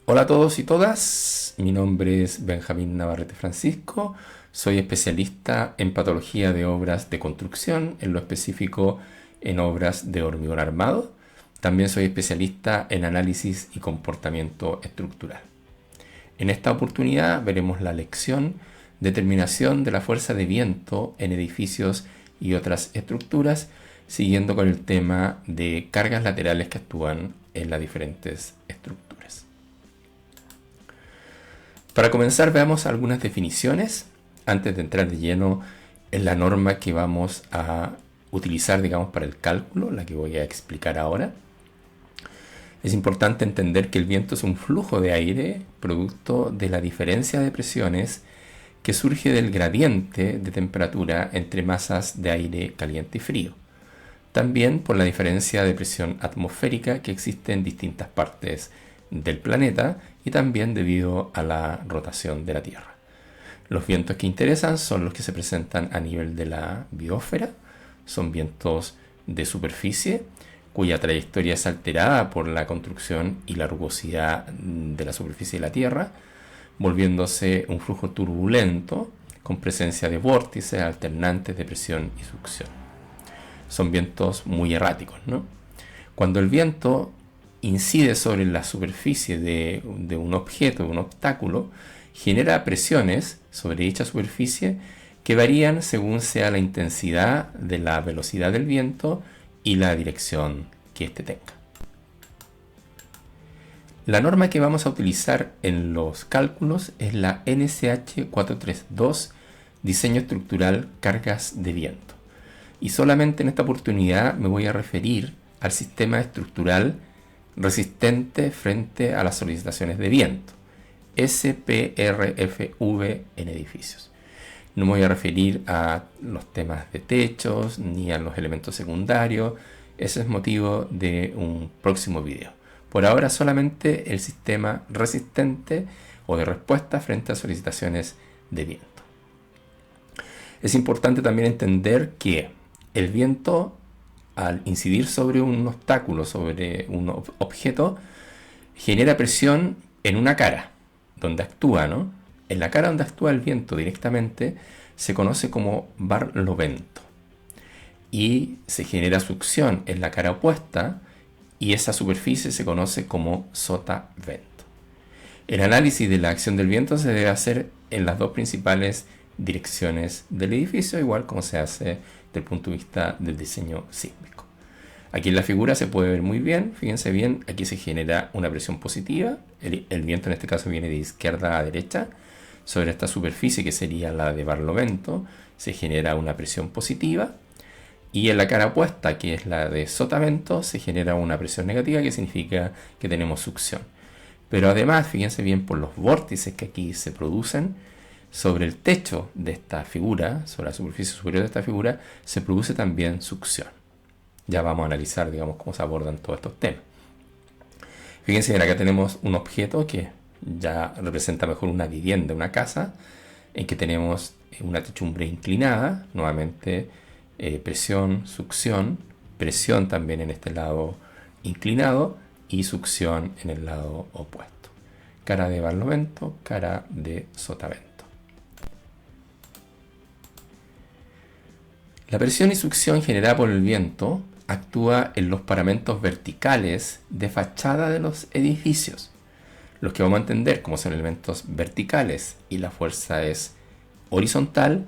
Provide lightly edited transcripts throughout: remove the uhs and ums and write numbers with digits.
Hola a todos y todas, mi nombre es Benjamín Navarrete Francisco, soy especialista en patología de obras de construcción, en lo específico en obras de hormigón armado. También soy especialista en análisis y comportamiento estructural. En esta oportunidad veremos la lección Determinación de la fuerza de viento en edificios y otras estructuras, siguiendo con el tema de cargas laterales que actúan en las diferentes estructuras. Para comenzar, veamos algunas definiciones antes de entrar de lleno en la norma que vamos a utilizar, para el cálculo, la que voy a explicar ahora. Es importante entender que el viento es un flujo de aire producto de la diferencia de presiones que surge del gradiente de temperatura entre masas de aire caliente y frío. También por la diferencia de presión atmosférica que existe en distintas partes del planeta y también debido a la rotación de la Tierra. Los vientos que interesan son los que se presentan a nivel de la biosfera, son vientos de superficie cuya trayectoria es alterada por la construcción y la rugosidad de la superficie de la Tierra, volviéndose un flujo turbulento con presencia de vórtices alternantes de presión y succión. Son vientos muy erráticos, ¿no? Cuando el viento incide sobre la superficie de un objeto, de un obstáculo, genera presiones sobre dicha superficie que varían según sea la intensidad de la velocidad del viento y la dirección que éste tenga. La norma que vamos a utilizar en los cálculos es la NCH 432, Diseño Estructural Cargas de Viento. Y solamente en esta oportunidad me voy a referir al sistema estructural resistente frente a las solicitaciones de viento, SPRFV en edificios. No me voy a referir a los temas de techos ni a los elementos secundarios. Ese es motivo de un próximo video. Por ahora solamente el sistema resistente o de respuesta frente a solicitaciones de viento. Es importante también entender que el viento, al incidir sobre un obstáculo, sobre un objeto, genera presión en una cara donde actúa, ¿no? En la cara donde actúa el viento directamente se conoce como barlovento y se genera succión en la cara opuesta y esa superficie se conoce como sotavento. El análisis de la acción del viento se debe hacer en las dos principales direcciones del edificio, igual como se hace desde el punto de vista del diseño sísmico. Aquí en la figura se puede ver muy bien, fíjense bien, aquí se genera una presión positiva, el viento en este caso viene de izquierda a derecha, sobre esta superficie que sería la de barlovento se genera una presión positiva y en la cara opuesta, que es la de sotavento, se genera una presión negativa que significa que tenemos succión. Pero además, fíjense bien por los vórtices que aquí se producen, sobre el techo de esta figura, sobre la superficie superior de esta figura, se produce también succión. Ya vamos a analizar, cómo se abordan todos estos temas. Fíjense bien, acá tenemos un objeto que ya representa mejor una vivienda, una casa, en que tenemos una techumbre inclinada, nuevamente presión, succión, presión también en este lado inclinado y succión en el lado opuesto. Cara de barlovento, cara de sotavento. La presión y succión generada por el viento actúa en los paramentos verticales de fachada de los edificios, los que vamos a entender como son elementos verticales y la fuerza es horizontal.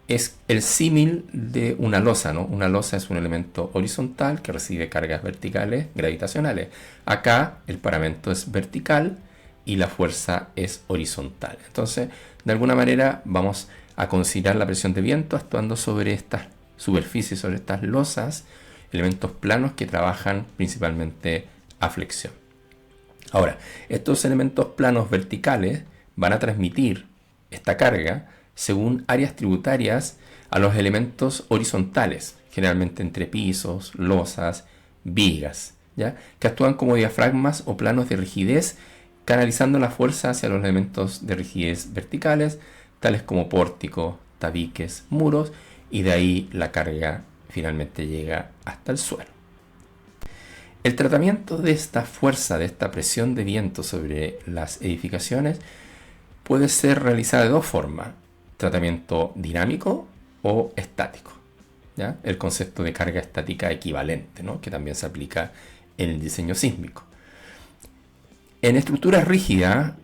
Es el símil de una losa, ¿no? Una losa es un elemento horizontal que recibe cargas verticales gravitacionales. Acá el paramento es vertical y la fuerza es horizontal. Entonces, de alguna manera vamos a considerar la presión de viento actuando sobre estas superficies, sobre estas losas, elementos planos que trabajan principalmente a flexión. Ahora, estos elementos planos verticales van a transmitir esta carga según áreas tributarias a los elementos horizontales, generalmente entre pisos, losas, vigas, ¿ya? Que actúan como diafragmas o planos de rigidez, canalizando la fuerza hacia los elementos de rigidez verticales, tales como pórticos, tabiques, muros, y de ahí la carga finalmente llega hasta el suelo. El tratamiento de esta fuerza, de esta presión de viento sobre las edificaciones puede ser realizado de dos formas: tratamiento dinámico o estático, ¿ya? El concepto de carga estática equivalente, ¿no? Que también se aplica en el diseño sísmico. En estructuras rígidas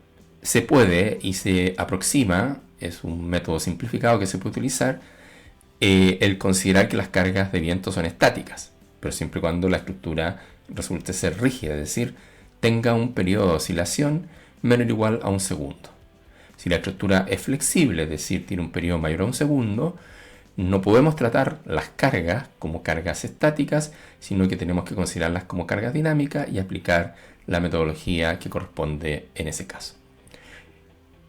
se puede y se aproxima, es un método simplificado que se puede utilizar, el considerar que las cargas de viento son estáticas, pero siempre y cuando la estructura resulte ser rígida, es decir, tenga un periodo de oscilación menor o igual a un segundo. Si la estructura es flexible, es decir, tiene un periodo mayor a un segundo, no podemos tratar las cargas como cargas estáticas, sino que tenemos que considerarlas como cargas dinámicas y aplicar la metodología que corresponde en ese caso.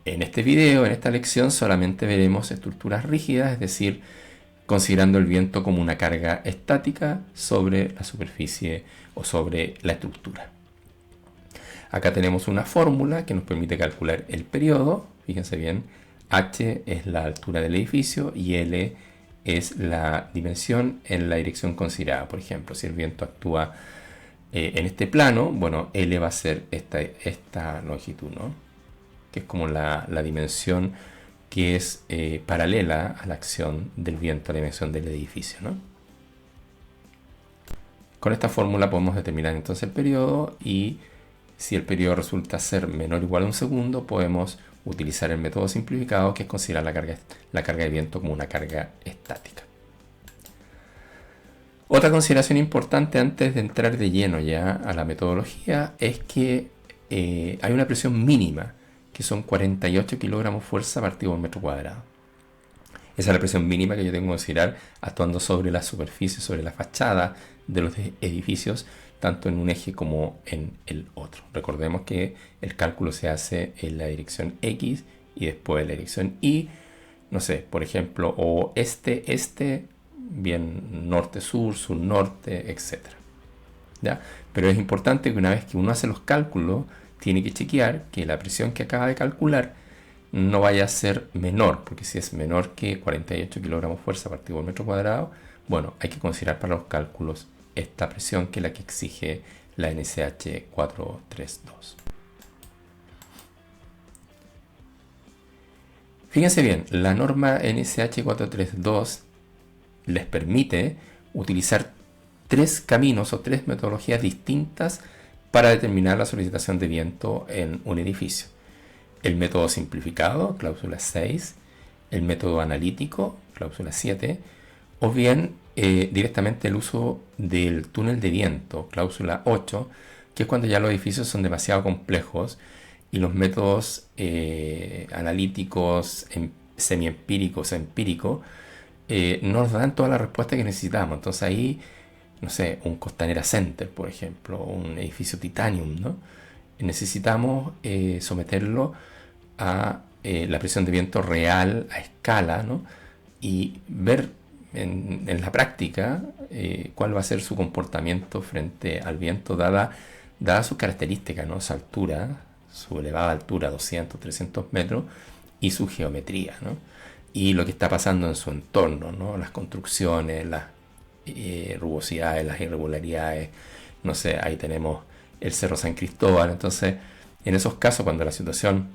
En este video, en esta lección, solamente veremos estructuras rígidas, es decir, considerando el viento como una carga estática sobre la superficie o sobre la estructura. Acá tenemos una fórmula que nos permite calcular el periodo. Fíjense bien, h es la altura del edificio y L es la dimensión en la dirección considerada. Por ejemplo, si el viento actúa en este plano, bueno, L va a ser esta longitud, ¿no? Que es como la dimensión que es paralela a la acción del viento, a la dimensión del edificio, ¿no? Con esta fórmula podemos determinar entonces el periodo, y si el periodo resulta ser menor o igual a un segundo, podemos utilizar el método simplificado, que es considerar la carga de viento como una carga estática. Otra consideración importante antes de entrar de lleno ya a la metodología es que hay una presión mínima, que son 48 kilogramos fuerza partido por metro cuadrado. Esa es la presión mínima que yo tengo que considerar actuando sobre la superficie, sobre la fachada de los edificios, tanto en un eje como en el otro. Recordemos que el cálculo se hace en la dirección X y después en la dirección Y. No sé, por ejemplo, o este, bien norte-sur, sur-norte, etc. ¿Ya? Pero es importante que una vez que uno hace los cálculos, tiene que chequear que la presión que acaba de calcular no vaya a ser menor, porque si es menor que 48 kilogramos fuerza partido por metro cuadrado, bueno, hay que considerar para los cálculos esta presión, que es la que exige la NSH 432. Fíjense bien, la norma NSH 432 les permite utilizar tres caminos o tres metodologías distintas para determinar la solicitación de viento en un edificio: el método simplificado, cláusula 6, el método analítico, cláusula 7, o bien directamente el uso del túnel de viento, cláusula 8, que es cuando ya los edificios son demasiado complejos y los métodos analíticos, semiempíricos, empíricos, no nos dan toda la respuesta que necesitamos. Entonces ahí, no sé, un Costanera Center, por ejemplo, un edificio Titanium, ¿no? Necesitamos someterlo a la presión de viento real, a escala, ¿no? Y ver en la práctica cuál va a ser su comportamiento frente al viento, dada sus características, ¿no? Su altura, su elevada altura, 200, 300 metros, y su geometría, ¿no? Y lo que está pasando en su entorno, ¿no? Las construcciones, las rugosidades, las irregularidades, no sé, ahí tenemos el Cerro San Cristóbal. Entonces, en esos casos, cuando la situación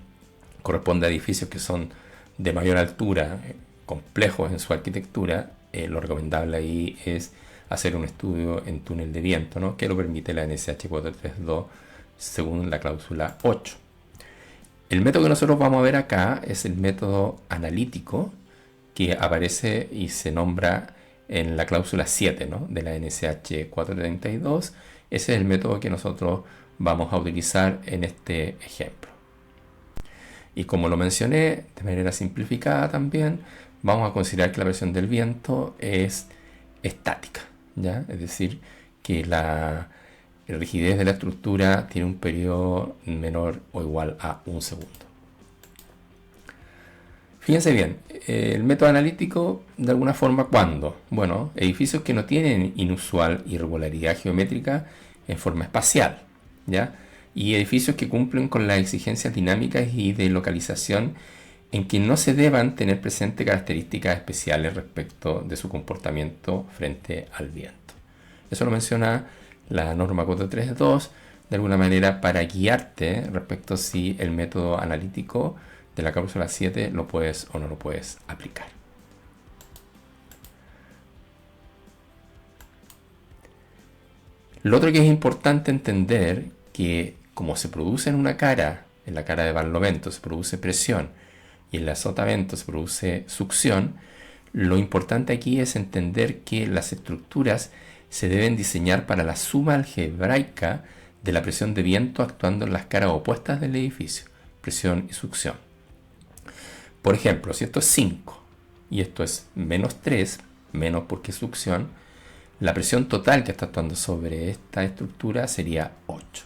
corresponde a edificios que son de mayor altura, complejos en su arquitectura, lo recomendable ahí es hacer un estudio en túnel de viento, ¿no? Que lo permite la NSH 432 según la cláusula 8. El método que nosotros vamos a ver acá es el método analítico, que aparece y se nombra en la cláusula 7, ¿no? De la NSH 432. Ese es el método que nosotros vamos a utilizar en este ejemplo. Y como lo mencioné de manera simplificada también, vamos a considerar que la presión del viento es estática, ¿ya? Es decir, que la rigidez de la estructura tiene un periodo menor o igual a un segundo. Fíjense bien, el método analítico, de alguna forma, ¿cuándo? Bueno, edificios que no tienen inusual irregularidad geométrica en forma espacial, ¿ya? Y edificios que cumplen con las exigencias dinámicas y de localización, en que no se deban tener presente características especiales respecto de su comportamiento frente al viento. Eso lo menciona la norma 432 de alguna manera para guiarte respecto a si el método analítico de la cláusula 7 lo puedes o no lo puedes aplicar. Lo otro que es importante entender que como se produce en una cara, en la cara de barlovento se produce presión y en la sotavento se produce succión, lo importante aquí es entender que las estructuras se deben diseñar para la suma algebraica de la presión de viento actuando en las caras opuestas del edificio, presión y succión. Por ejemplo, si esto es 5 y esto es menos 3, menos porque es succión, la presión total que está actuando sobre esta estructura sería 8.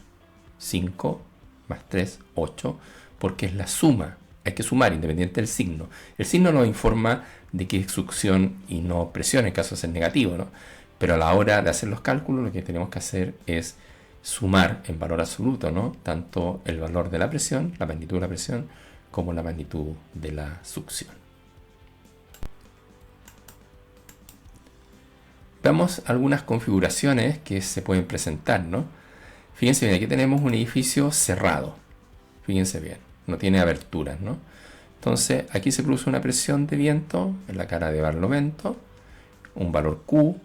5 más 3, 8, porque es la suma. Hay que sumar independiente del signo. El signo nos informa de que es succión y no presión en caso de ser negativo, ¿no? Pero a la hora de hacer los cálculos lo que tenemos que hacer es sumar en valor absoluto, ¿no? Tanto el valor de la presión, la magnitud de la presión, como la magnitud de la succión. Veamos algunas configuraciones que se pueden presentar, ¿no? Fíjense bien, aquí tenemos un edificio cerrado. Fíjense bien, no tiene aberturas, ¿no? Entonces, aquí se produce una presión de viento en la cara de barlovento, un valor Q,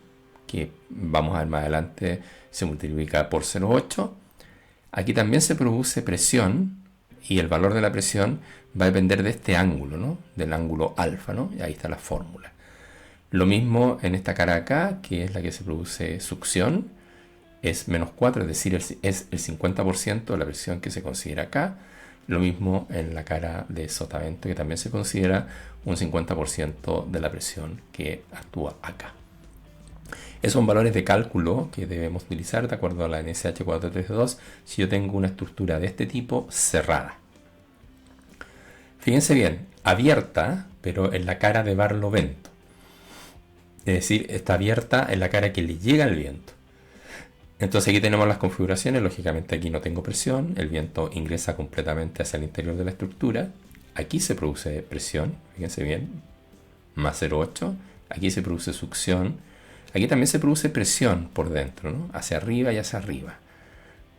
que vamos a ver más adelante, se multiplica por 0,8. Aquí también se produce presión, y el valor de la presión va a depender de este ángulo, ¿no? Del ángulo alfa, ¿no? Y ahí está la fórmula. Lo mismo en esta cara acá, que es la que se produce succión, es menos 4, es decir, es el 50% de la presión que se considera acá. Lo mismo en la cara de sotavento, que también se considera un 50% de la presión que actúa acá. Esos son valores de cálculo que debemos utilizar de acuerdo a la NSH 432 si yo tengo una estructura de este tipo cerrada. Fíjense bien, abierta, pero en la cara de barlovento. Es decir, está abierta en la cara que le llega el viento. Entonces aquí tenemos las configuraciones, lógicamente aquí no tengo presión, el viento ingresa completamente hacia el interior de la estructura. Aquí se produce presión, fíjense bien, más 0,8. Aquí se produce succión. Aquí también se produce presión por dentro, ¿no? Hacia arriba y hacia arriba.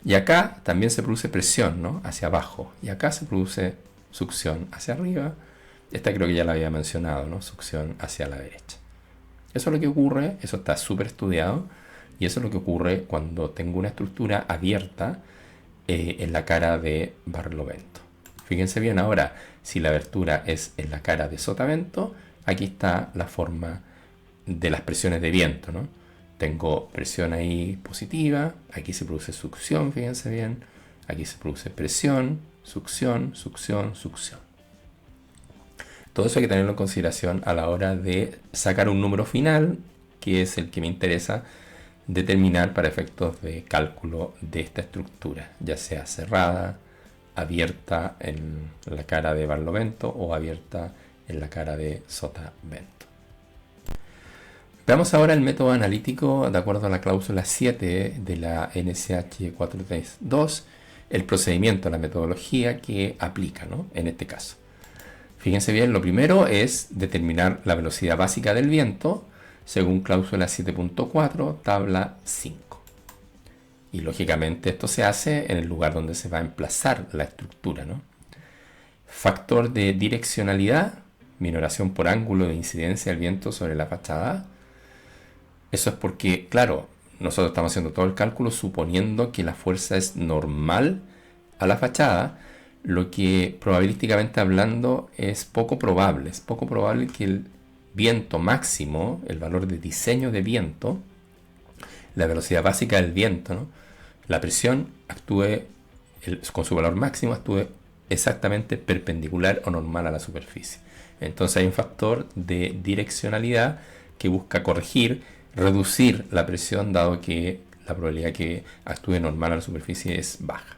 Y acá también se produce presión, ¿no? Hacia abajo. Y acá se produce succión hacia arriba. Esta creo que ya la había mencionado, ¿no? Succión hacia la derecha. Eso es lo que ocurre, eso está súper estudiado. Y eso es lo que ocurre cuando tengo una estructura abierta en la cara de barlovento. Fíjense bien ahora, si la abertura es en la cara de sotavento, aquí está la forma de las presiones de viento, ¿no? Tengo presión ahí positiva, aquí se produce succión, fíjense bien, aquí se produce presión, succión, succión, succión. Todo eso hay que tenerlo en consideración a la hora de sacar un número final, que es el que me interesa determinar para efectos de cálculo de esta estructura, ya sea cerrada, abierta en la cara de barlovento o abierta en la cara de sotavento. Veamos ahora el método analítico de acuerdo a la cláusula 7 de la NSH 432, el procedimiento, la metodología que aplica, ¿no? En este caso. Fíjense bien, lo primero es determinar la velocidad básica del viento según cláusula 7.4, tabla 5. Y lógicamente esto se hace en el lugar donde se va a emplazar la estructura, ¿no? Factor de direccionalidad, minoración por ángulo de incidencia del viento sobre la fachada. Eso es porque, claro, nosotros estamos haciendo todo el cálculo suponiendo que la fuerza es normal a la fachada, lo que probabilísticamente hablando es poco probable. Es poco probable que el viento máximo, el valor de diseño de viento, la velocidad básica del viento, ¿no? La presión actúe, con su valor máximo, actúe exactamente perpendicular o normal a la superficie. Entonces hay un factor de direccionalidad que busca corregir, reducir la presión, dado que la probabilidad que actúe normal a la superficie es baja.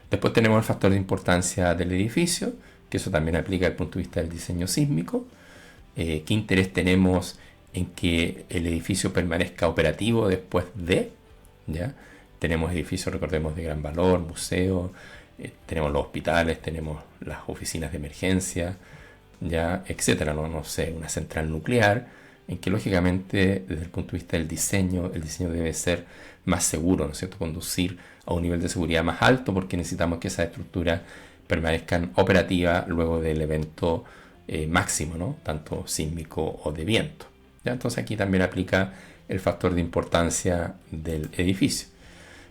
Después tenemos el factor de importancia del edificio, que eso también aplica desde el punto de vista del diseño sísmico. ¿Qué interés tenemos en que el edificio permanezca operativo después de? ¿Ya? Tenemos edificios, recordemos, de gran valor, museos, tenemos los hospitales, tenemos las oficinas de emergencia, ¿ya? Etcétera, ¿no? No sé, una central nuclear. en que lógicamente desde el punto de vista del diseño, el diseño debe ser más seguro, ¿no es cierto? Conducir a un nivel de seguridad más alto porque necesitamos que esas estructuras permanezcan operativas luego del evento máximo, ¿no? Tanto sísmico o de viento. ¿Ya? Entonces aquí también aplica el factor de importancia del edificio.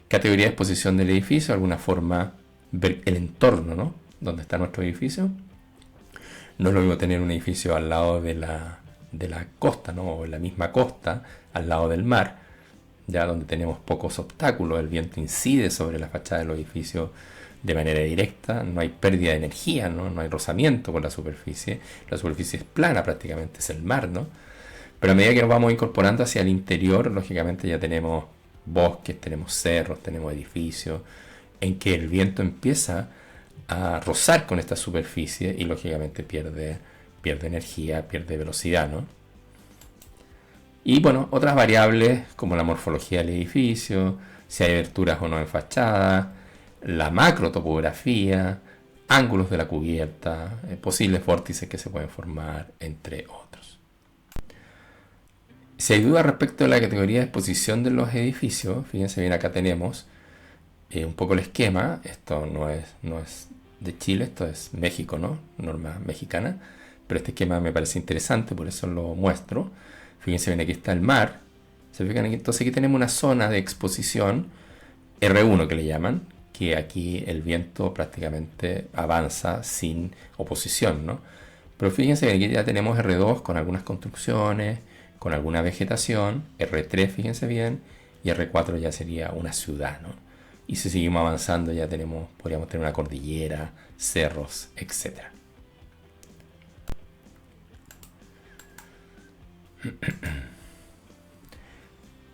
Categoría de exposición del edificio, de alguna forma ver el entorno, ¿no? Donde está nuestro edificio. No es lo mismo tener un edificio al lado de la costa, ¿no? O en la misma costa, al lado del mar, ya donde tenemos pocos obstáculos, el viento incide sobre la fachada del edificio de manera directa, no hay pérdida de energía, ¿no? No hay rozamiento con la superficie es plana prácticamente, es el mar, ¿no? Pero a medida que nos vamos incorporando hacia el interior, lógicamente ya tenemos bosques, tenemos cerros, tenemos edificios, en que el viento empieza a rozar con esta superficie y lógicamente pierde energía, pierde velocidad, ¿no? Y bueno, otras variables como la morfología del edificio, si hay aberturas o no en fachada, la macrotopografía, ángulos de la cubierta, posibles vórtices que se pueden formar, entre otros. Si hay dudas respecto a la categoría de exposición de los edificios, fíjense bien, acá tenemos un poco el esquema. Esto no es de Chile, esto es México, ¿no? Norma mexicana. Pero este esquema me parece interesante, por eso lo muestro. Fíjense bien, aquí está el mar. ¿Se fijan aquí? Entonces aquí tenemos una zona de exposición, R1 que le llaman, que aquí el viento prácticamente avanza sin oposición, ¿no? Pero fíjense que aquí ya tenemos R2 con algunas construcciones, con alguna vegetación, R3, fíjense bien, y R4 ya sería una ciudad, ¿no? Y si seguimos avanzando ya podríamos tener una cordillera, cerros, etc.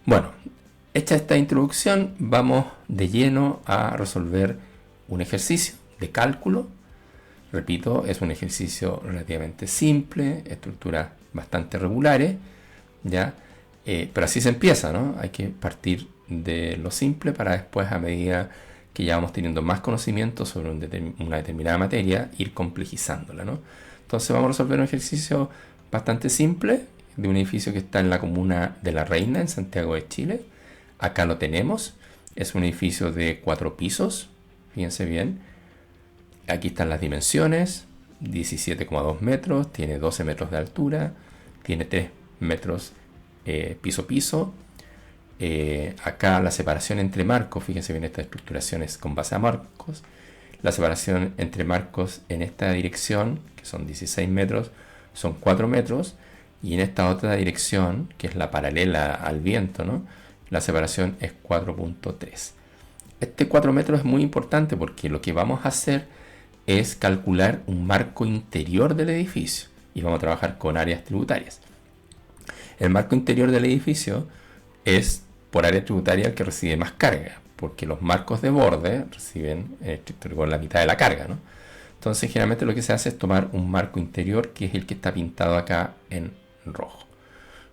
Bueno, hecha esta introducción, vamos de lleno a resolver un ejercicio de cálculo. Repito, es un ejercicio relativamente simple, estructuras bastante regulares, ¿ya? Pero así se empieza, ¿no? Hay que partir de lo simple para después, a medida que ya vamos teniendo más conocimiento sobre una determinada materia, ir complejizándola, ¿no? Entonces vamos a resolver un ejercicio bastante simple de un edificio que está en la comuna de La Reina, en Santiago de Chile. Acá lo tenemos. Es un edificio de 4 pisos. Fíjense bien. Aquí están las dimensiones. 17,2 metros. Tiene 12 metros de altura. Tiene 3 metros piso a piso. Acá la separación entre marcos. Fíjense bien, esta estructuración es con base a marcos. La separación entre marcos en esta dirección, que son 16 metros, son 4 metros. Y en esta otra dirección, que es la paralela al viento, ¿no? La separación es 4.3. Este 4 metros es muy importante porque lo que vamos a hacer es calcular un marco interior del edificio. Y vamos a trabajar con áreas tributarias. El marco interior del edificio es por área tributaria el que recibe más carga, porque los marcos de borde reciben con la mitad de la carga, ¿no? Entonces generalmente lo que se hace es tomar un marco interior, que es el que está pintado acá en rojo.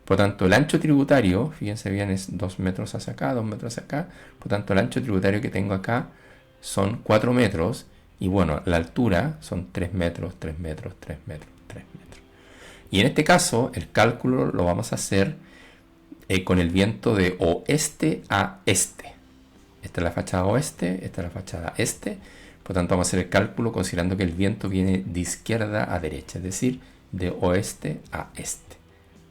Por lo tanto, el ancho tributario, fíjense bien, es 2 metros hacia acá, 2 metros hacia acá. Por lo tanto, el ancho tributario que tengo acá son 4 metros. Y bueno, la altura son 3 metros, 3 metros, 3 metros, 3 metros. Y en este caso, el cálculo lo vamos a hacer con el viento de oeste a este. Esta es la fachada oeste, esta es la fachada este. Por lo tanto, vamos a hacer el cálculo considerando que el viento viene de izquierda a derecha, es decir, de oeste a este.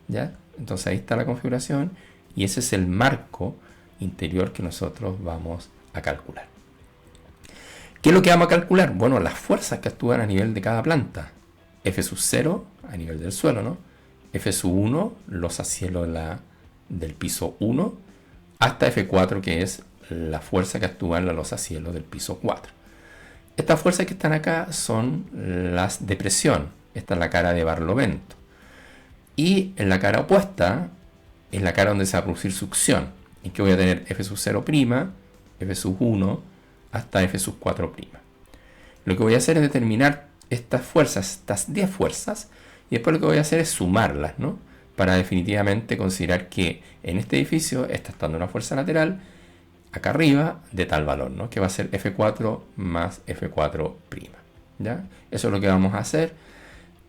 ¿Ya? Entonces ahí está la configuración y ese es el marco interior que nosotros vamos a calcular. ¿Qué es lo que vamos a calcular? Bueno, las fuerzas que actúan a nivel de cada planta. F sub 0 a nivel del suelo, ¿no? F sub 1, losa-cielo del piso 1, hasta F4, que es la fuerza que actúa en la losa-cielo del piso 4. Estas fuerzas que están acá son las de presión. Esta es la cara de Barlovento. Y en la cara opuesta es la cara donde se va a producir succión. Y que voy a tener F sub 0', F sub 1 hasta F sub 4'. Lo que voy a hacer es determinar estas fuerzas, estas 10 fuerzas, y después lo que voy a hacer es sumarlas, ¿no? Para definitivamente considerar que en este edificio está estando una fuerza lateral acá arriba de tal valor, ¿no? Que va a ser F4 más F4'. ¿Ya? Eso es lo que vamos a hacer.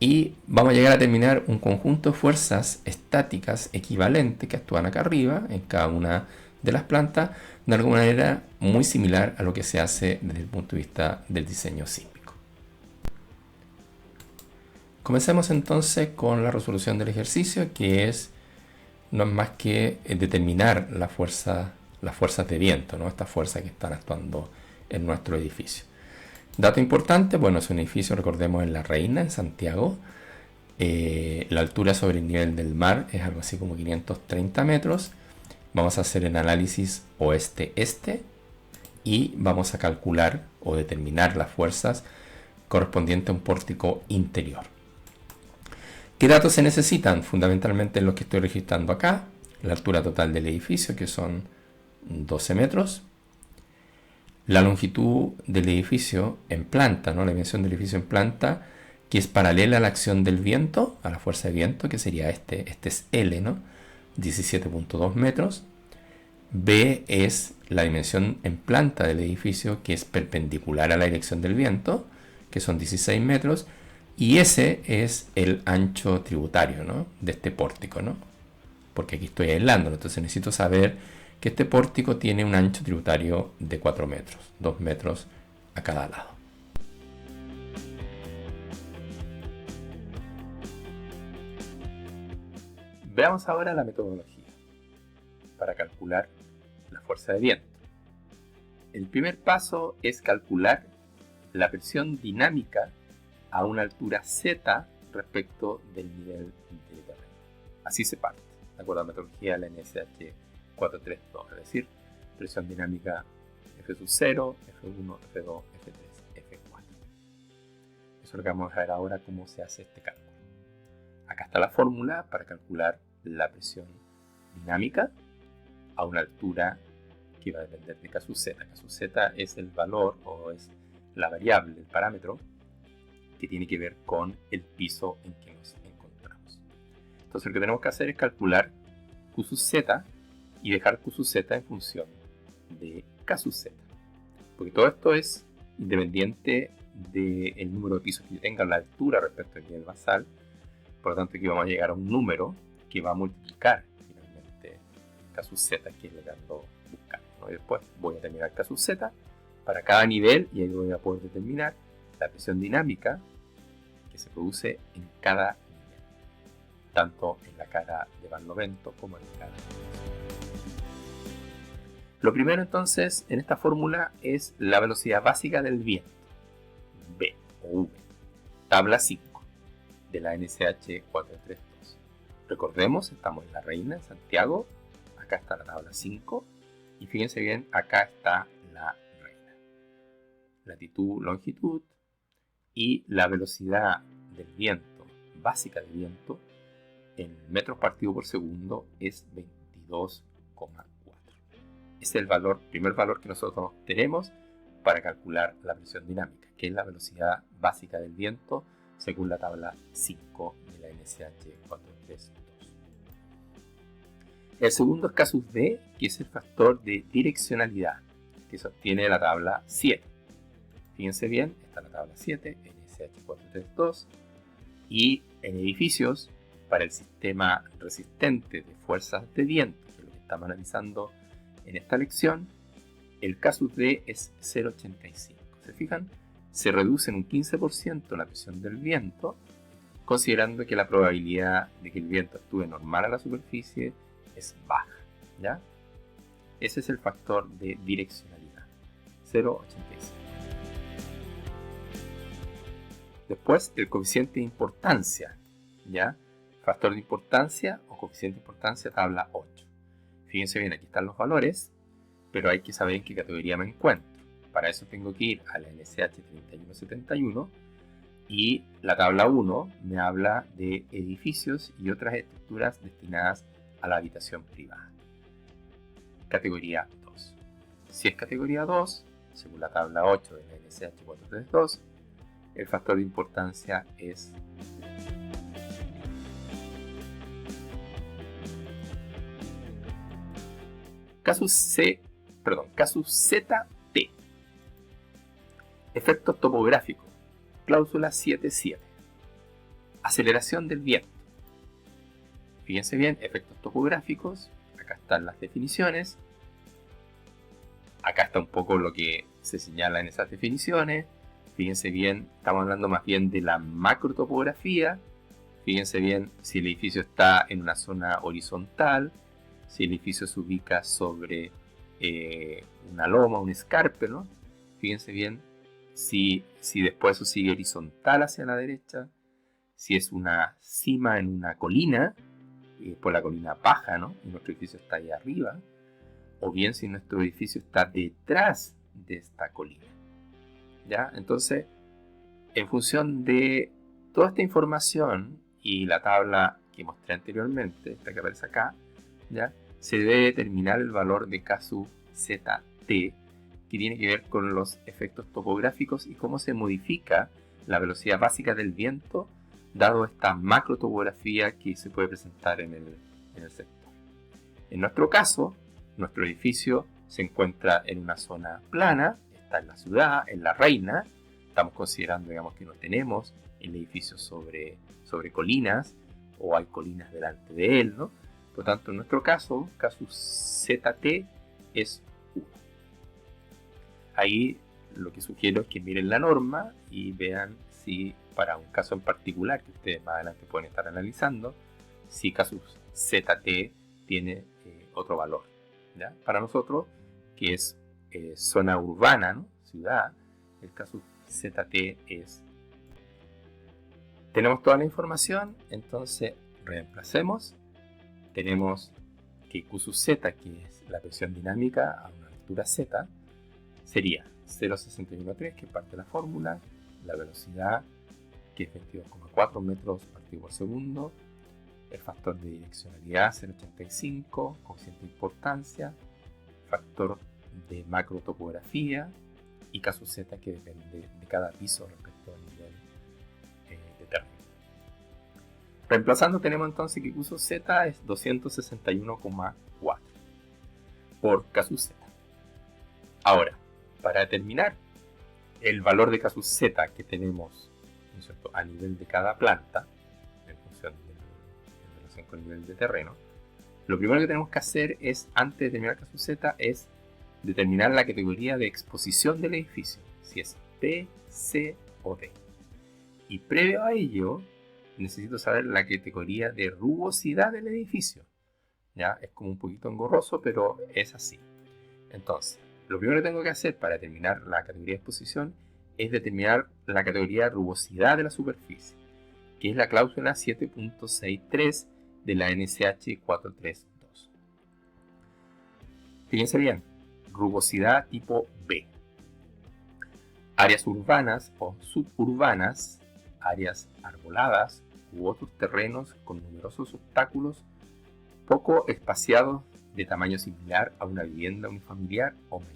Y vamos a llegar a determinar un conjunto de fuerzas estáticas equivalentes que actúan acá arriba, en cada una de las plantas, de alguna manera muy similar a lo que se hace desde el punto de vista del diseño sísmico. Comencemos entonces con la resolución del ejercicio, que no es más que determinar las fuerzas de viento, ¿no? Estas fuerzas que están actuando en nuestro edificio. Dato importante, bueno, es un edificio, recordemos, en La Reina, en Santiago. La altura sobre el nivel del mar es algo así como 530 metros. Vamos a hacer el análisis oeste-este y vamos a calcular o determinar las fuerzas correspondientes a un pórtico interior. ¿Qué datos se necesitan? Fundamentalmente los que estoy registrando acá. La altura total del edificio, que son 12 metros. La longitud del edificio en planta, ¿no? La dimensión del edificio en planta, que es paralela a la acción del viento, a la fuerza de viento, que sería este es L, ¿no? 17.2 metros. B es la dimensión en planta del edificio, que es perpendicular a la dirección del viento, que son 16 metros. Y ese es el ancho tributario, ¿no? De este pórtico, ¿no? Porque aquí estoy aislándolo, entonces necesito saber que este pórtico tiene un ancho tributario de 4 metros, 2 metros a cada lado. Veamos ahora la metodología para calcular la fuerza de viento. El primer paso es calcular la presión dinámica a una altura z respecto del nivel del terreno. Así se parte, de acuerdo a la metodología de la NSH 432, es decir, presión dinámica F sub 0, F1, F2, F3, F4. Eso es lo que vamos a ver ahora cómo se hace este cálculo. Acá está la fórmula para calcular la presión dinámica a una altura que va a depender de K sub Z. K sub Z es el valor o es la variable, el parámetro que tiene que ver con el piso en que nos encontramos. Entonces lo que tenemos que hacer es calcular Q sub Z y dejar Q sub Z en función de K sub Z. Porque todo esto es independiente del número de pisos que yo tenga, la altura respecto al nivel basal. Por lo tanto aquí vamos a llegar a un número que va a multiplicar finalmente K sub Z, que es lo que ando buscando, ¿no? Y después voy a determinar K sub Z para cada nivel y ahí voy a poder determinar la presión dinámica que se produce en cada nivel, tanto en la cara de Barlovento como en la cara de Barlovento. Lo primero entonces en esta fórmula es la velocidad básica del viento, V o V, tabla 5 de la NSH 432. Recordemos, estamos en La Reina, en Santiago, acá está la tabla 5 y fíjense bien, acá está la Reina. Latitud, longitud y la velocidad del viento, básica del viento, en metros partido por segundo es 22,4. Es el primer valor que nosotros tenemos para calcular la presión dinámica, que es la velocidad básica del viento según la tabla 5 de la NSH 432. El segundo es K sub D, que es el factor de direccionalidad, que se obtiene de la tabla 7. Fíjense bien, está la tabla 7, NSH 432, y en edificios, para el sistema resistente de fuerzas de viento, que es lo que estamos analizando en esta lección, el K sub D es 0,85. ¿Se fijan? Se reduce en un 15% la presión del viento, considerando que la probabilidad de que el viento actúe normal a la superficie es baja, ¿ya? Ese es el factor de direccionalidad, 0,85. Después, el coeficiente de importancia, ¿ya? Factor de importancia o coeficiente de importancia, tabla 8. Fíjense bien, aquí están los valores, pero hay que saber en qué categoría me encuentro. Para eso tengo que ir a la NSH 3171 y la tabla 1 me habla de edificios y otras estructuras destinadas a la habitación privada. Categoría 2. Si es categoría 2, según la tabla 8 de la NSH 432, el factor de importancia es casus ZT. Efectos topográficos. Cláusula 7.7. Aceleración del viento. Fíjense bien, efectos topográficos. Acá están las definiciones. Acá está un poco lo que se señala en esas definiciones. Fíjense bien, estamos hablando más bien de la macrotopografía. Fíjense bien si el edificio está en una zona horizontal, si el edificio se ubica sobre una loma, un escarpe, ¿no? Fíjense bien si después eso sigue horizontal hacia la derecha, si es una cima en una colina, por la colina baja, ¿no? Y nuestro edificio está ahí arriba, o bien si nuestro edificio está detrás de esta colina. ¿Ya? Entonces, en función de toda esta información y la tabla que mostré anteriormente, esta que aparece acá, ¿ya? Se debe determinar el valor de K sub ZT, que tiene que ver con los efectos topográficos y cómo se modifica la velocidad básica del viento, dado esta macrotopografía que se puede presentar en el sector. En nuestro caso, nuestro edificio se encuentra en una zona plana, está en la ciudad, en La Reina. Estamos considerando, digamos, que no tenemos el edificio sobre colinas, o hay colinas delante de él, ¿no? Por lo tanto, en nuestro caso, ZT es 1. Ahí lo que sugiero es que miren la norma y vean si para un caso en particular, que ustedes más adelante pueden estar analizando, si ZT tiene otro valor, ¿ya? Para nosotros, que es zona urbana, ¿no? Ciudad, el caso ZT es... Tenemos toda la información, entonces reemplacemos. Tenemos que Q sub Z, que es la presión dinámica a una altura Z, sería 0,613, que parte de la fórmula, la velocidad, que es 22,4 metros partido por segundo, el factor de direccionalidad 0,85, coeficiente de importancia, factor de macrotopografía y K sub Z, que depende de cada piso respecto al nivel de terreno. Reemplazando, tenemos entonces que Q sub Z es 261,4 por K sub Z. Ahora, para determinar el valor de K sub Z que tenemos, ¿no es cierto?, a nivel de cada planta, en función de relación con el nivel de terreno, lo primero que tenemos que hacer es, antes de determinar K sub Z, es determinar la categoría de exposición del edificio, si es B, C o D. Y previo a ello, necesito saber la categoría de rugosidad del edificio. ¿Ya? Es como un poquito engorroso, pero es así. Entonces, lo primero que tengo que hacer para determinar la categoría de exposición es determinar la categoría de rugosidad de la superficie, que es la cláusula 7.63 de la NSH 432. Fíjense bien, rugosidad tipo B. Áreas urbanas o suburbanas, áreas arboladas u otros terrenos con numerosos obstáculos poco espaciados de tamaño similar a una vivienda unifamiliar o mayor.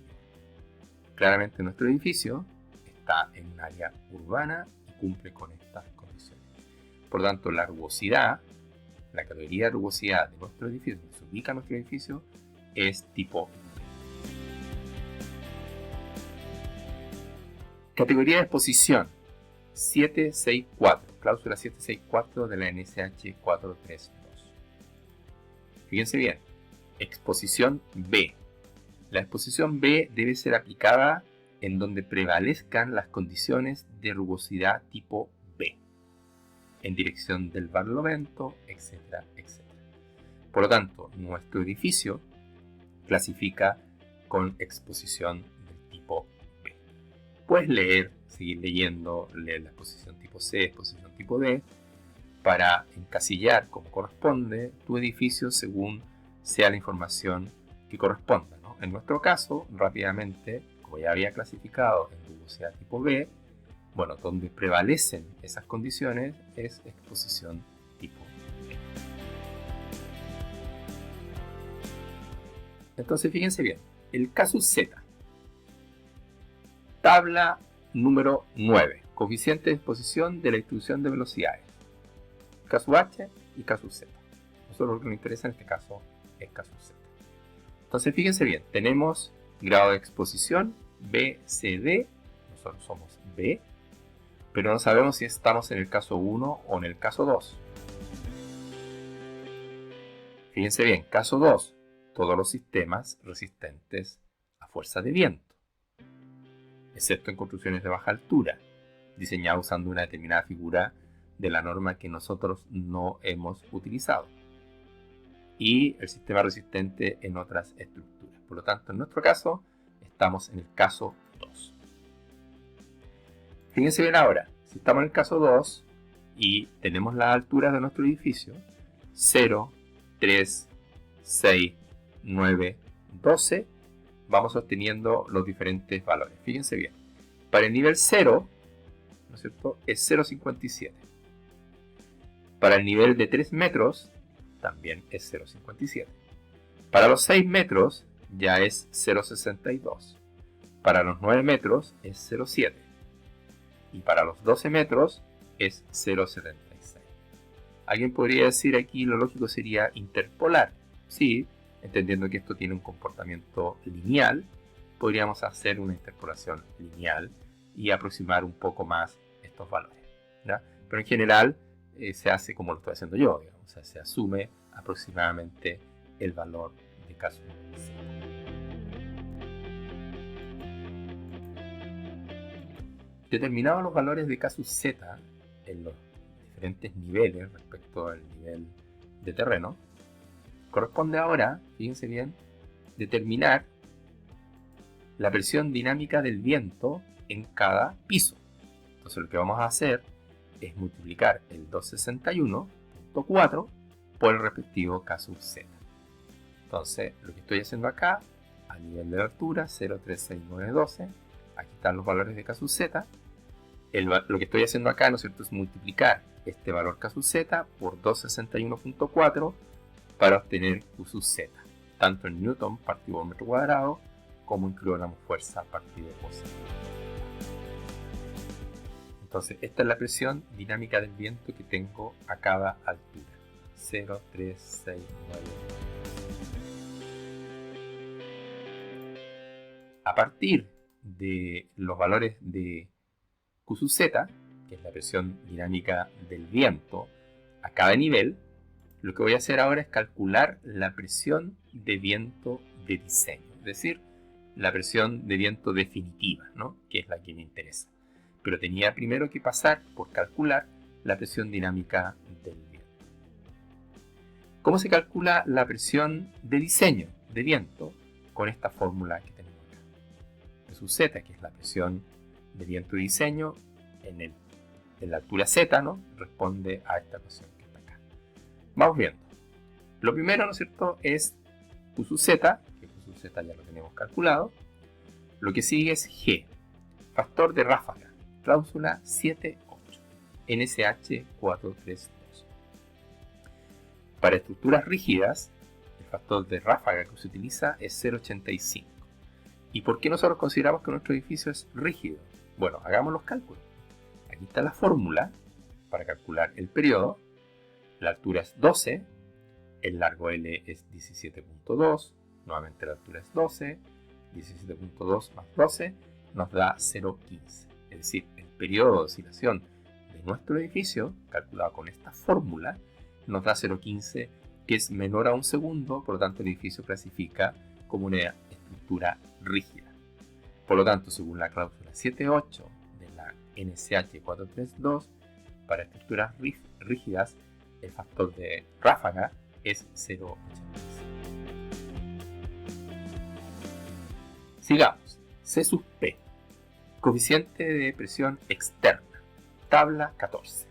Claramente nuestro edificio está en un área urbana y cumple con estas condiciones. Por lo tanto, la rugosidad, la categoría de rugosidad de nuestro edificio, donde se ubica nuestro edificio, es tipo B. Categoría de exposición 764, cláusula 764 de la NSH 432. Fíjense bien, exposición B. La exposición B debe ser aplicada en donde prevalezcan las condiciones de rugosidad tipo B, en dirección del barlovento, etcétera, etcétera. Por lo tanto, nuestro edificio clasifica con exposición del tipo B. Puedes leer, seguir leyendo, leer la exposición tipo C, exposición tipo D, para encasillar como corresponde tu edificio según sea la información que corresponda, ¿no? En nuestro caso, rápidamente, como ya había clasificado en rugosidad tipo B, bueno, donde prevalecen esas condiciones es exposición tipo B. Entonces, fíjense bien, el K sub Z, tabla número 9, coeficiente de exposición de la distribución de velocidades, K sub H y K sub Z. Nosotros lo que nos interesa en este caso es K sub Z. Entonces, fíjense bien, tenemos grado de exposición B, C, D, nosotros somos B, pero no sabemos si estamos en el caso 1 o en el caso 2. Fíjense bien, caso 2, todos los sistemas resistentes a fuerza de viento, excepto en construcciones de baja altura, diseñadas usando una determinada figura de la norma que nosotros no hemos utilizado, y el sistema resistente en otras estructuras. Por lo tanto, en nuestro caso, estamos en el caso 2. Fíjense bien ahora, si estamos en el caso 2 y tenemos las alturas de nuestro edificio, 0, 3, 6, 9, 12, vamos obteniendo los diferentes valores. Fíjense bien, para el nivel 0, ¿no es cierto?, es 0,57. Para el nivel de 3 metros, también es 0,57. Para los 6 metros, ya es 0,62. Para los 9 metros, es 0,7. Y para los 12 metros, es 0,76. Alguien podría decir aquí lo lógico sería interpolar. Sí, entendiendo que esto tiene un comportamiento lineal, podríamos hacer una interpolación lineal y aproximar un poco más estos valores, ¿ya? Pero en general se hace como lo estoy haciendo yo, digamos. O sea, se asume aproximadamente el valor de caso 5. Determinados los valores de casus Z en los diferentes niveles respecto al nivel de terreno, corresponde ahora, fíjense bien, determinar la presión dinámica del viento en cada piso. Entonces lo que vamos a hacer es multiplicar el 261.4 por el respectivo casus Z. Entonces lo que estoy haciendo acá, a nivel de la altura, 0,36912, aquí están los valores de casus Z. Lo que estoy haciendo acá, ¿no es cierto?, es multiplicar este valor casus Z por 261.4 para obtener Q sub Z, tanto en Newton partido por metro cuadrado como en kilogramos fuerza partido por segundo. Entonces, esta es la presión dinámica del viento que tengo a cada altura. 0, 3, 6, 9. A partir de los valores de Q sub Z, que es la presión dinámica del viento a cada nivel, lo que voy a hacer ahora es calcular la presión de viento de diseño, es decir, la presión de viento definitiva, ¿no?, que es la que me interesa. Pero tenía primero que pasar por calcular la presión dinámica del viento. ¿Cómo se calcula la presión de diseño de viento? Con esta fórmula que tenemos acá. Q sub Z, que es la presión de viento de diseño en la altura Z, ¿no?, responde a esta ecuación que está acá. Vamos viendo. Lo primero, ¿no es cierto?, es Q sub Z, que Q sub Z ya lo tenemos calculado. Lo que sigue es G, factor de ráfaga, cláusula 7.8, NSH 432. Para estructuras rígidas, el factor de ráfaga que se utiliza es 0.85. ¿Y por qué nosotros consideramos que nuestro edificio es rígido? Bueno, hagamos los cálculos. Aquí está la fórmula para calcular el periodo. La altura es 12, el largo L es 17.2, nuevamente la altura es 12, 17.2 más 12 nos da 0.15. Es decir, el periodo de oscilación de nuestro edificio, calculado con esta fórmula, nos da 0.15, que es menor a un segundo, por lo tanto el edificio clasifica como una estructura rígida. Por lo tanto, según la cláusula 7.8 de la NSH 432, para estructuras rígidas, el factor de ráfaga es 0.86. Sigamos. C sub P. Coeficiente de presión externa. Tabla 14.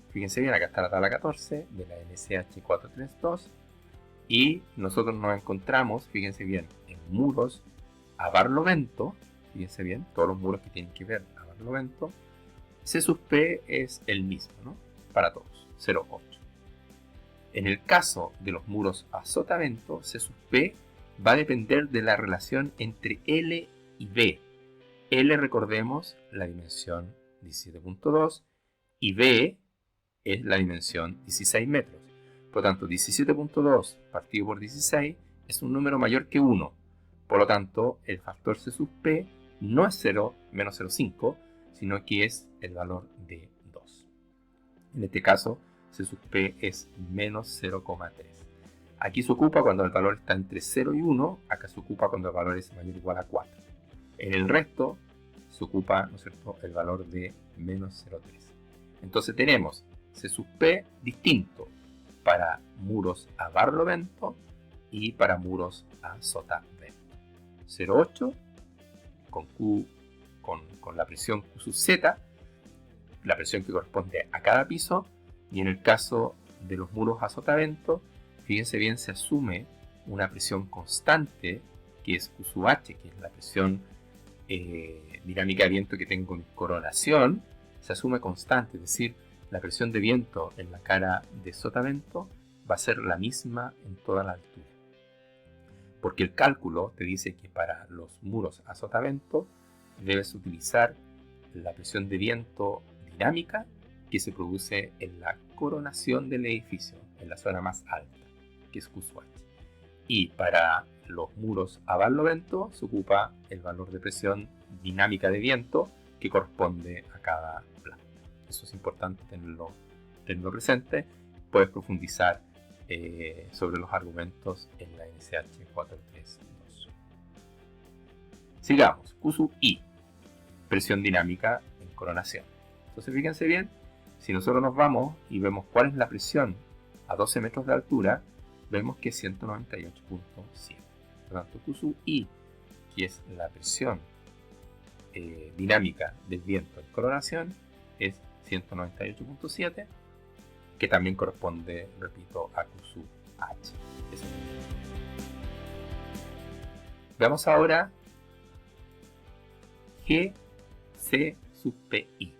Fíjense bien, acá está la tabla 14 de la NSH 432 y nosotros nos encontramos, fíjense bien, en muros a barlovento. Fíjense bien, todos los muros que tienen que ver a barlovento. C sub P es el mismo, ¿no?, para todos, 0.8. En el caso de los muros a sotavento, C sub P va a depender de la relación entre L y B. L, recordemos, la dimensión 17.2 y B es la dimensión 16 metros. Por lo tanto, 17.2 partido por 16 es un número mayor que 1. Por lo tanto, el factor C sub P no es 0 menos 0,5, sino que es el valor de 2. En este caso, C sub P es menos 0,3. Aquí se ocupa cuando el valor está entre 0 y 1, acá se ocupa cuando el valor es mayor o igual a 4. En el resto se ocupa, ¿no es cierto?, el valor de menos 0,3. Entonces tenemos C sub P distinto para muros a barlovento y para muros a sotavento. 0,8 con Q, con la presión Q sub Z, la presión que corresponde a cada piso, y en el caso de los muros a sotavento, fíjense bien, se asume una presión constante, que es Q sub H, que es la presión dinámica de viento que tengo en coronación, se asume constante, es decir, la presión de viento en la cara de sotavento va a ser la misma en toda la altura. Porque el cálculo te dice que para los muros a sotavento debes utilizar la presión de viento dinámica que se produce en la coronación del edificio, en la zona más alta, que es Q sub H. Y para los muros a barlovento se ocupa el valor de presión dinámica de viento que corresponde a cada planta. Eso es importante tenerlo presente. Puedes profundizar sobre los argumentos en la NSH 432. Sigamos. Q sub I, presión dinámica en coronación. Entonces fíjense bien, si nosotros nos vamos y vemos cuál es la presión a 12 metros de altura, vemos que es 198.7. Por lo tanto, Q sub I, que es la presión dinámica del viento en coronación, es 198.7, que también corresponde, repito, a Q sub H. Veamos ahora GC sub PI.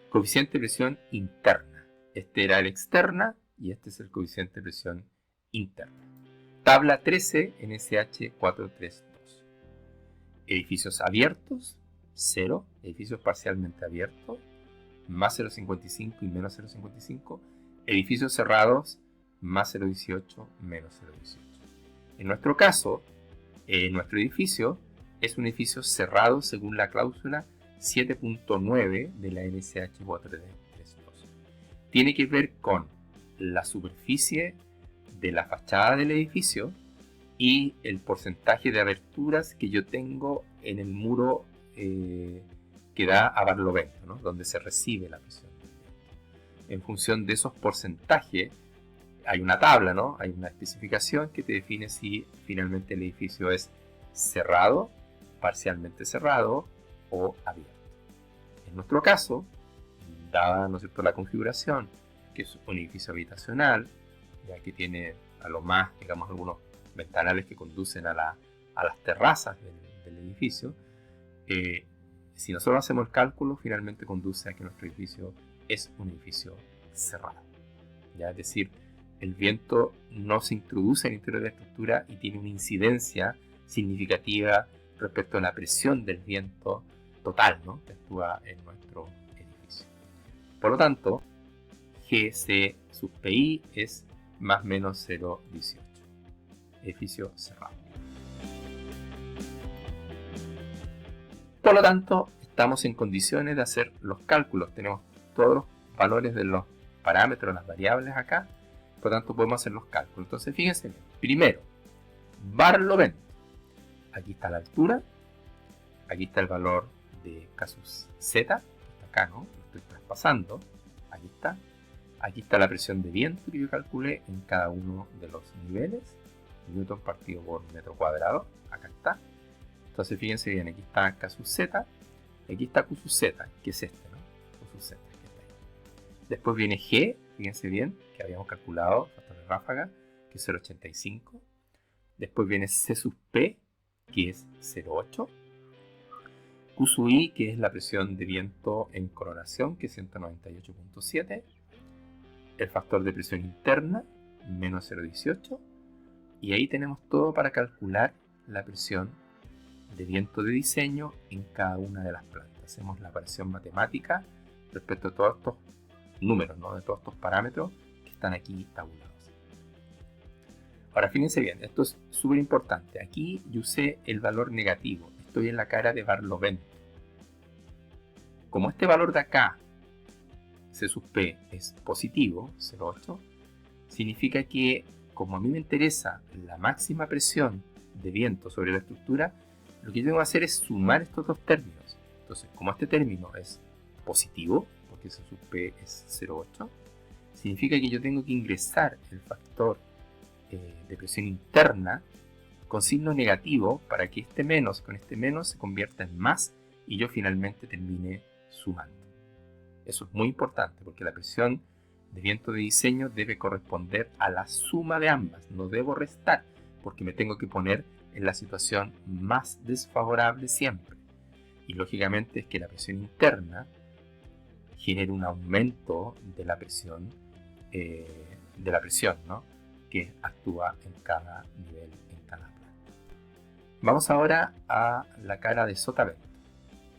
Coeficiente de presión interna. Este era el externa y este es el coeficiente de presión interna. Tabla 13 NSH 432. Edificios abiertos, 0. Edificios parcialmente abiertos, más 0,55 y menos 0,55. Edificios cerrados, más 0,18, menos 0,18. En nuestro caso, nuestro edificio es un edificio cerrado según la cláusula 7.9 de la NSH 432. Tiene que ver con la superficie de la fachada del edificio y el porcentaje de aberturas que yo tengo en el muro que da a barlovento, ¿no?, donde se recibe la presión del viento. En función de esos porcentajes hay una tabla, ¿no?, hay una especificación que te define si finalmente el edificio es cerrado, parcialmente cerrado o abierto. En nuestro caso, dada, ¿no es cierto?, la configuración, que es un edificio habitacional, ya que tiene a lo más, digamos, algunos ventanales que conducen a las terrazas del edificio, si nosotros hacemos el cálculo, finalmente conduce a que nuestro edificio es un edificio cerrado. ¿Ya? Es decir, el viento no se introduce en el interior de la estructura y tiene una incidencia significativa respecto a la presión del viento total, ¿no?, que actúa en nuestro edificio. Por lo tanto, GC sub PI es más o menos 0,18. Edificio cerrado. Por lo tanto, estamos en condiciones de hacer los cálculos. Tenemos todos los valores de los parámetros, las variables acá. Por lo tanto, podemos hacer los cálculos. Entonces, fíjense bien. Primero, barlovento. Aquí está la altura. Aquí está el valor de K sub Z. Está acá, ¿no? Lo estoy traspasando. Aquí está. Aquí está la presión de viento que yo calculé en cada uno de los niveles. Newton partido por metro cuadrado. Acá está. Entonces fíjense bien, aquí está K sub Z. Y aquí está Q sub Z, que es este, ¿no? Q sub Z, que está ahí. Después viene G, fíjense bien, que habíamos calculado, factor de ráfaga, que es 0,85. Después viene C sub P, que es 0,8. Q sub I, que es la presión de viento en coronación, que es 198.7. El factor de presión interna, menos 0,18. Y ahí tenemos todo para calcular la presión de viento de diseño en cada una de las plantas. Hacemos la operación matemática respecto a todos estos números, ¿no?, de todos estos parámetros que están aquí tabulados. Ahora fíjense bien, esto es súper importante. Aquí yo usé el valor negativo, estoy en la cara de barlovento. como este valor de acá, C sub P, es positivo, 0,8, significa que, como a mí me interesa la máxima presión de viento sobre la estructura, lo que yo tengo que hacer es sumar estos dos términos. Entonces, como este término es positivo, porque C sub P es 0,8, significa que yo tengo que ingresar el factor de presión interna con signo negativo para que este menos con este menos se convierta en más y yo finalmente termine sumando. Eso es muy importante porque la presión de viento de diseño debe corresponder a la suma de ambas. No debo restar porque me tengo que poner en la situación más desfavorable siempre. Y lógicamente es que la presión interna genere un aumento de la presión, ¿no? Que actúa en cada nivel, en cada plano. Vamos ahora a la cara de sotavento.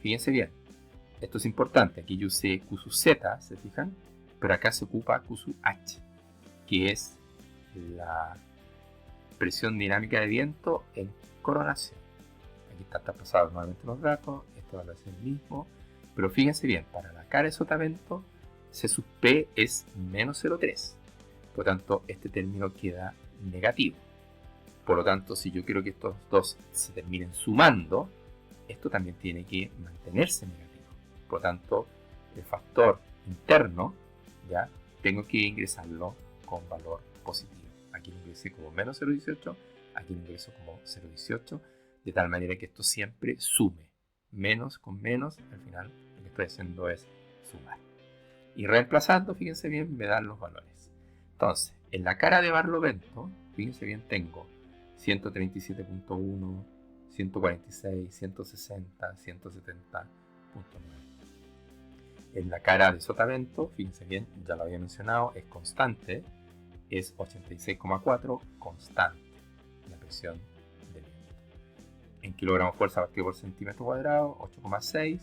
Fíjense bien, esto es importante. Aquí yo usé Q sub Z, ¿se fijan? Pero acá se ocupa Q sub H, que es la presión dinámica de viento en coronación. Aquí está pasado nuevamente los datos, esto va a ser el mismo. Pero fíjense bien, para la cara de sotavento, C sub P es menos 0,3. Por lo tanto, este término queda negativo. Por lo tanto, si yo quiero que estos dos se terminen sumando, esto también tiene que mantenerse negativo. Por lo tanto, el factor interno, ya tengo que ingresarlo con valor positivo. Aquí lo ingresé como menos 0,18, aquí lo ingreso como 0,18, de tal manera que esto siempre sume. Menos con menos, al final lo que estoy haciendo es sumar. Y reemplazando, fíjense bien, me dan los valores. Entonces, en la cara de Barlovento, fíjense bien, tengo 137.1, 146, 160, 170.9. En la cara de sotavento, fíjense bien, ya lo había mencionado, es constante, es 86,4, constante la presión del viento. En kilogramos fuerza partido por centímetro cuadrado, 8,6.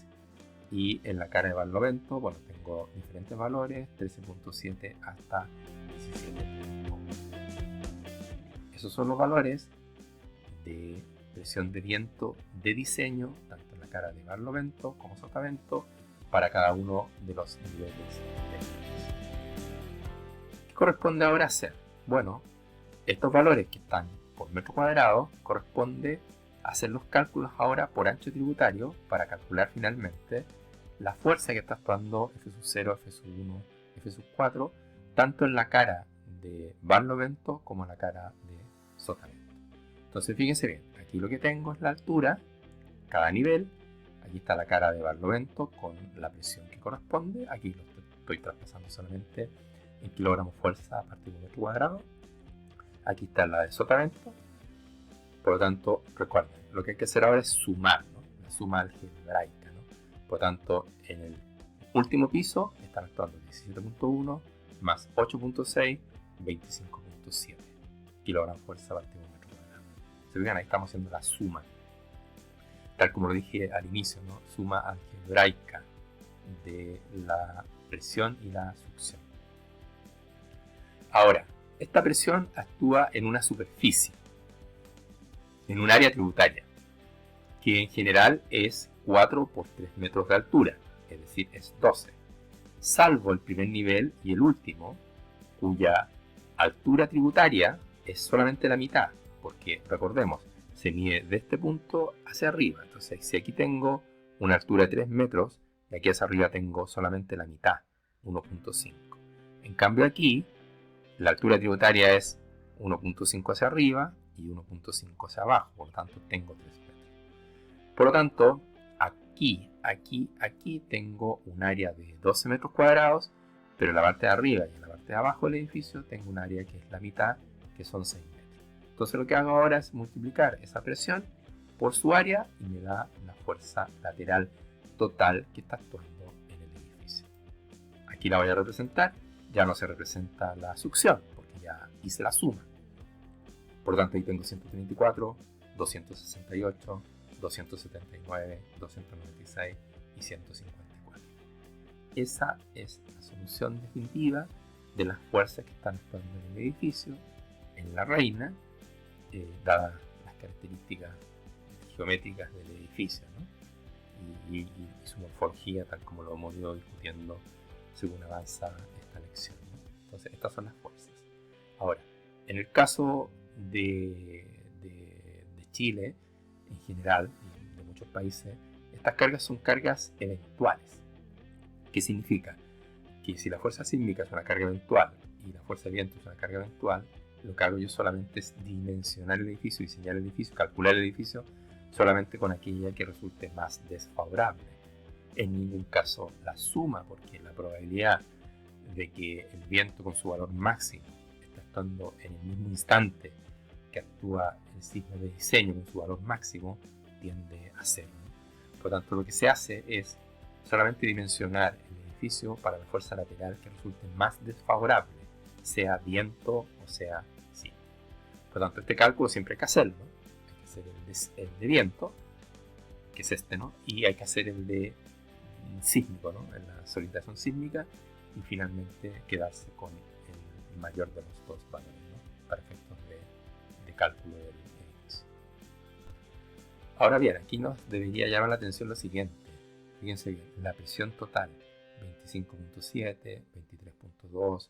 Y en la cara de Barlovento, bueno, tengo diferentes valores, 13.7 hasta 17.1. Esos son los valores de presión de viento de diseño, tanto en la cara de Barlovento como sotavento, para cada uno de los niveles técnicos. ¿Qué corresponde ahora hacer? Bueno, estos valores que están por metro cuadrado corresponde hacer los cálculos ahora por ancho tributario para calcular finalmente la fuerza que está actuando F sub 0, F sub 1, F sub 4, tanto en la cara de Barlovento como en la cara de sotavento. Entonces fíjense bien, aquí lo que tengo es la altura, cada nivel. Aquí está la cara de Barlovento con la presión que corresponde. Aquí lo estoy traspasando solamente en kilogramos fuerza a partir de metro cuadrado. Aquí está la de sotavento. Por lo tanto, recuerden, lo que hay que hacer ahora es sumar, ¿no? La suma algebraica, ¿no? Por lo tanto, en el último piso están actuando 17.1 más 8.6, 25.7 kilogramos fuerza a partir de metro cuadrado. Se fijan, ahí estamos haciendo la suma. Tal como lo dije al inicio, ¿no? Suma algebraica de la presión y la succión. Ahora, esta presión actúa en una superficie, en un área tributaria, que en general es 4 por 3 metros de altura, es decir, es 12, salvo el primer nivel y el último, cuya altura tributaria es solamente la mitad, porque recordemos, se mide de este punto hacia arriba. Entonces, si aquí tengo una altura de 3 metros, y aquí hacia arriba tengo solamente la mitad, 1.5. En cambio aquí, la altura tributaria es 1.5 hacia arriba y 1.5 hacia abajo, por lo tanto tengo 3 metros. Por lo tanto, aquí tengo un área de 12 metros cuadrados, pero en la parte de arriba y en la parte de abajo del edificio tengo un área que es la mitad, que son 6 metros. Entonces lo que hago ahora es multiplicar esa presión por su área y me da la fuerza lateral total que está actuando en el edificio. Aquí la voy a representar, ya no se representa la succión porque ya hice la suma. Por lo tanto ahí tengo 134, 268, 279, 296 y 154. Esa es la solución definitiva de las fuerzas que están actuando en el edificio, en la reina, dadas las características geométricas del edificio, ¿no? y su morfología, tal como lo hemos ido discutiendo según avanza esta lección, ¿no? Entonces, estas son las fuerzas. Ahora, en el caso de Chile, en general, y de muchos países, estas cargas son cargas eventuales. ¿Qué significa? Que si la fuerza sísmica es una carga eventual y la fuerza de viento es una carga eventual, lo que hago yo solamente es dimensionar el edificio, diseñar el edificio, calcular el edificio solamente con aquella que resulte más desfavorable. En ningún caso la suma, porque la probabilidad de que el viento con su valor máximo está estando en el mismo instante que actúa el sismo de diseño con su valor máximo tiende a cero, ¿no? Por lo tanto, lo que se hace es solamente dimensionar el edificio para la fuerza lateral que resulte más desfavorable, sea viento o sea sismo. Por lo tanto, este cálculo siempre hay que hacerlo, ¿no? Hay que hacer el de viento, que es este, ¿no? Y hay que hacer el de sísmico, ¿no? En la solidarización sísmica, y finalmente quedarse con el mayor de los dos valores, ¿no? Para efectos de cálculo del edificio. Ahora bien, aquí nos debería llamar la atención lo siguiente. Fíjense bien, la presión total 25.7, 23.2,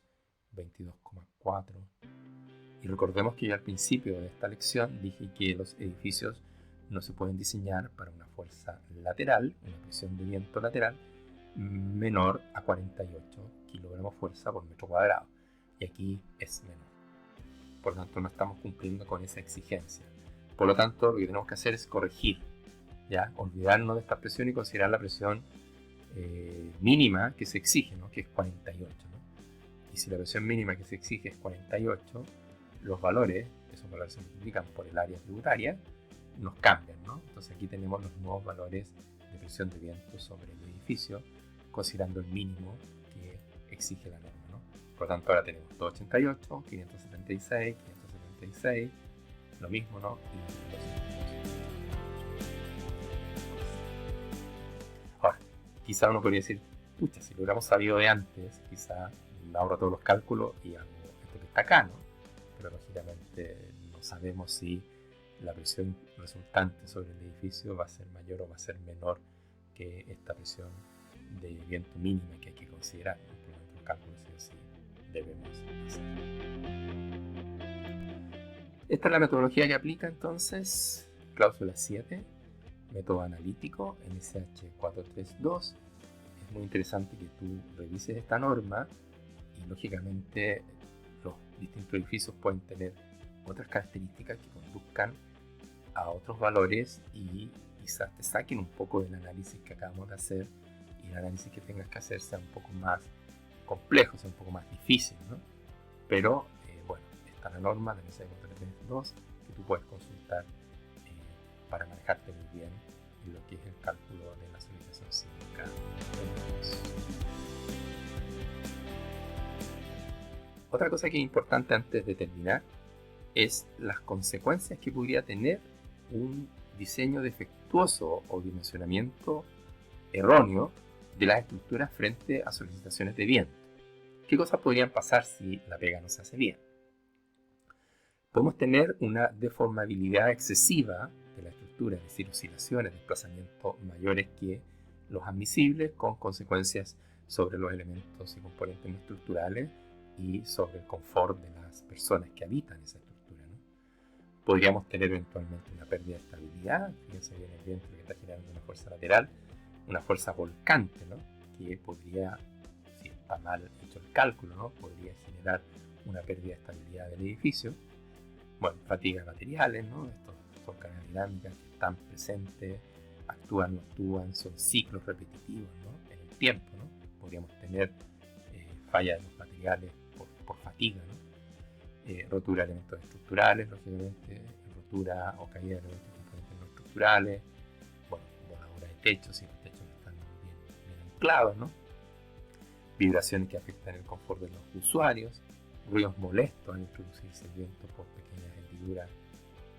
22.4. Y recordemos que yo al principio de esta lección dije que los edificios no se pueden diseñar para una fuerza lateral, una presión de viento lateral, menor a 48 kilogramos fuerza por metro cuadrado. Y aquí es menor. Por lo tanto, no estamos cumpliendo con esa exigencia. Por lo tanto, lo que tenemos que hacer es corregir, ¿ya? Olvidarnos de esta presión y considerar la presión mínima que se exige, ¿no? Que es 48, ¿no? Y si la presión mínima que se exige es 48, los valores, esos valores se multiplican por el área tributaria, nos cambian, ¿no? Entonces aquí tenemos los nuevos valores de presión de viento sobre el edificio, considerando el mínimo que exige la norma, ¿no? Por lo tanto, ahora tenemos 288, 576, 576, lo mismo, ¿no? Y 200. Ahora, quizá uno podría decir, pucha, si lo hubiéramos sabido de antes, quizá ahorro todos los cálculos y hago esto que está acá, ¿no? Pero lógicamente no sabemos si la presión resultante sobre el edificio va a ser mayor o va a ser menor que esta presión de viento mínima que hay que considerar, ¿no? Por lo tanto, el cálculo sí o sí debemos hacer. Esta es la metodología que aplica entonces, cláusula 7, método analítico, NSH 432. Es muy interesante que tú revises esta norma y lógicamente los distintos edificios pueden tener otras características que conduzcan a otros valores y quizás te saquen un poco del análisis que acabamos de hacer y el análisis que tengas que hacer sea un poco más complejo, sea un poco más difícil, ¿no? Pero bueno, está la norma de NSH 432 que tú puedes consultar para manejarte muy bien en lo que es el cálculo de la solidarización sísmica. Otra cosa que es importante antes de terminar es las consecuencias que podría tener un diseño defectuoso o dimensionamiento erróneo de las estructuras frente a solicitaciones de viento. ¿Qué cosas podrían pasar si la pega no se hace bien? Podemos tener una deformabilidad excesiva de la estructura, es decir, oscilaciones, desplazamientos mayores que los admisibles, con consecuencias sobre los elementos y componentes no estructurales y sobre el confort de las personas que habitan esa estructura, ¿no? Podríamos tener eventualmente una pérdida de estabilidad. Fíjense bien el viento que está generando una fuerza lateral, una fuerza volcante, ¿no? Que podría, si está mal hecho el cálculo, ¿no? Podría generar una pérdida de estabilidad del edificio. Bueno, fatiga de materiales, ¿no? Estos son cargas dinámicas que están presentes, actúan, no actúan, son ciclos repetitivos, ¿no? En el tiempo, ¿no? Podríamos tener falla de los materiales por fatiga, ¿no? Rotura de elementos estructurales, lógicamente, rotura o caída de elementos y componentes no estructurales, bueno, voladura de techos, si los techos están bien anclados, ¿no? Vibraciones que afectan el confort de los usuarios, ruidos molestos al introducirse el viento por pequeñas hendiduras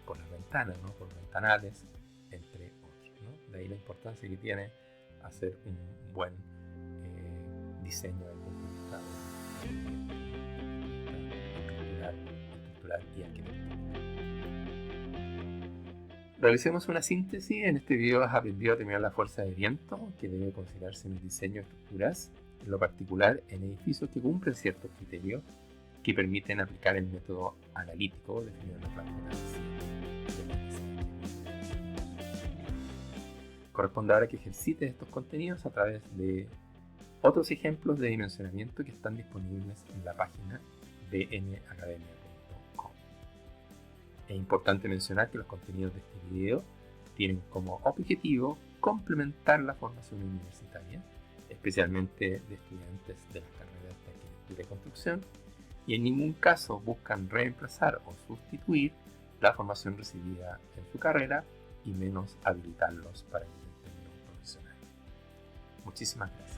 por las ventanas, ¿no? Por ventanales, entre otros, ¿no? De ahí la importancia que tiene hacer un buen diseño desde el punto de vista estructural y arquitectónico. Realicemos una síntesis. En este video has aprendido a determinar la fuerza de viento que debe considerarse en el diseño de estructuras, en lo particular en edificios que cumplen ciertos criterios que permiten aplicar el método analítico definido en la plataforma. Corresponde ahora que ejercites estos contenidos a través de otros ejemplos de dimensionamiento que están disponibles en la página bnacademia.com. Es importante mencionar que los contenidos de este video tienen como objetivo complementar la formación universitaria, especialmente de estudiantes de las carreras de arquitectura y construcción, y en ningún caso buscan reemplazar o sustituir la formación recibida en su carrera y menos habilitarlos para el desempeño profesional. Muchísimas gracias.